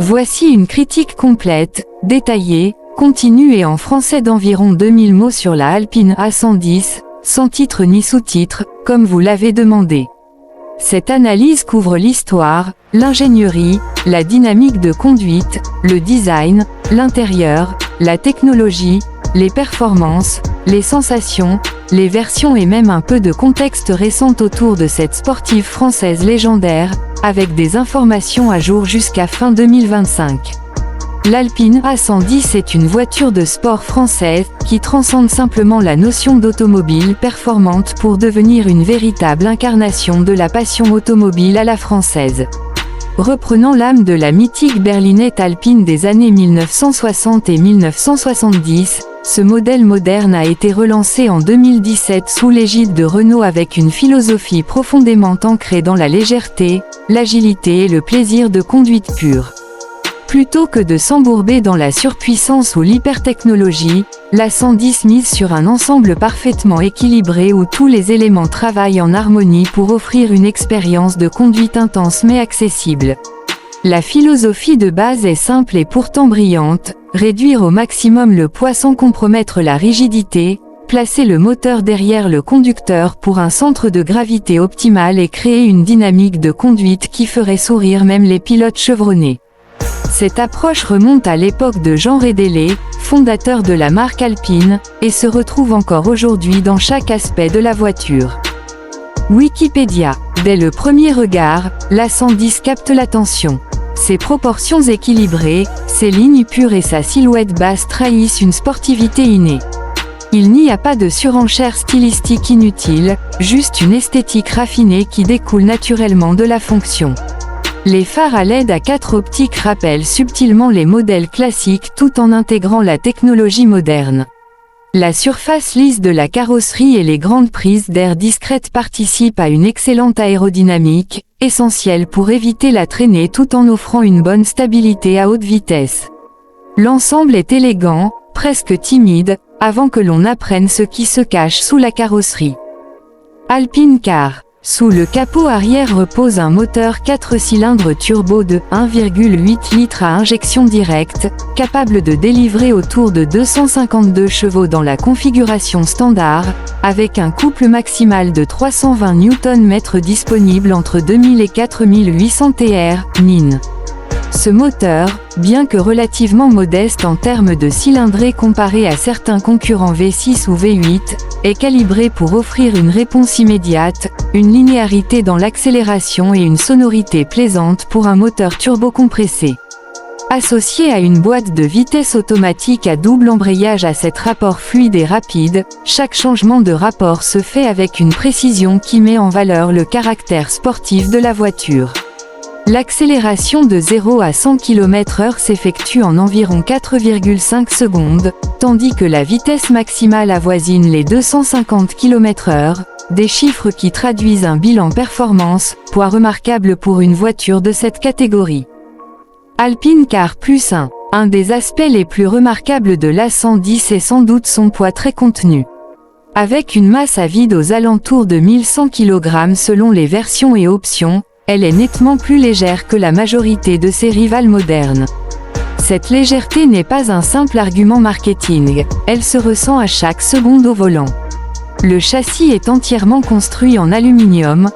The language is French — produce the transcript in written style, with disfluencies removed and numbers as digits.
Voici une critique complète, détaillée, continue et en français d'environ 2000 mots sur la Alpine A110, sans titre ni sous-titre, comme vous l'avez demandé. Cette analyse couvre l'histoire, l'ingénierie, la dynamique de conduite, le design, l'intérieur, la technologie, les performances, les sensations, les versions et même un peu de contexte récent autour de cette sportive française légendaire, avec des informations à jour jusqu'à fin 2025. L'Alpine A110 est une voiture de sport française, qui transcende simplement la notion d'automobile performante pour devenir une véritable incarnation de la passion automobile à la française. Reprenant l'âme de la mythique berlinette alpine des années 1960 et 1970, ce modèle moderne a été relancé en 2017 sous l'égide de Renault avec une philosophie profondément ancrée dans la légèreté, l'agilité et le plaisir de conduite pure. Plutôt que de s'embourber dans la surpuissance ou l'hypertechnologie, l'A110 mise sur un ensemble parfaitement équilibré où tous les éléments travaillent en harmonie pour offrir une expérience de conduite intense mais accessible. La philosophie de base est simple et pourtant brillante, réduire au maximum le poids sans compromettre la rigidité, placer le moteur derrière le conducteur pour un centre de gravité optimal et créer une dynamique de conduite qui ferait sourire même les pilotes chevronnés. Cette approche remonte à l'époque de Jean Rédélé, fondateur de la marque Alpine, et se retrouve encore aujourd'hui dans chaque aspect de la voiture. Wikipédia. Dès le premier regard, l'A110 capte l'attention. Ses proportions équilibrées, ses lignes pures et sa silhouette basse trahissent une sportivité innée. Il n'y a pas de surenchère stylistique inutile, juste une esthétique raffinée qui découle naturellement de la fonction. Les phares à LED à 4 optiques rappellent subtilement les modèles classiques tout en intégrant la technologie moderne. La surface lisse de la carrosserie et les grandes prises d'air discrètes participent à une excellente aérodynamique, essentielle pour éviter la traînée tout en offrant une bonne stabilité à haute vitesse. L'ensemble est élégant, presque timide, avant que l'on apprenne ce qui se cache sous la carrosserie. Alpine Car. Sous le capot arrière repose un moteur 4 cylindres turbo de 1,8 litres à injection directe, capable de délivrer autour de 252 chevaux dans la configuration standard, avec un couple maximal de 320 Nm disponible entre 2000 et 4800 Nm. Ce moteur, bien que relativement modeste en termes de cylindrée comparé à certains concurrents V6 ou V8, est calibré pour offrir une réponse immédiate, une linéarité dans l'accélération et une sonorité plaisante pour un moteur turbocompressé. Associé à une boîte de vitesse automatique à double embrayage à cet rapport fluide et rapide, chaque changement de rapport se fait avec une précision qui met en valeur le caractère sportif de la voiture. L'accélération de 0 à 100 km/h s'effectue en environ 4,5 secondes, tandis que la vitesse maximale avoisine les 250 km/h, des chiffres qui traduisent un bilan performance, poids remarquable pour une voiture de cette catégorie. Alpine Car Plus 1. Un des aspects les plus remarquables de l'A110 est sans doute son poids très contenu. Avec une masse à vide aux alentours de 1100 kg selon les versions et options, elle est nettement plus légère que la majorité de ses rivales modernes. Cette légèreté n'est pas un simple argument marketing, elle se ressent à chaque seconde au volant. Le châssis est entièrement construit en aluminium,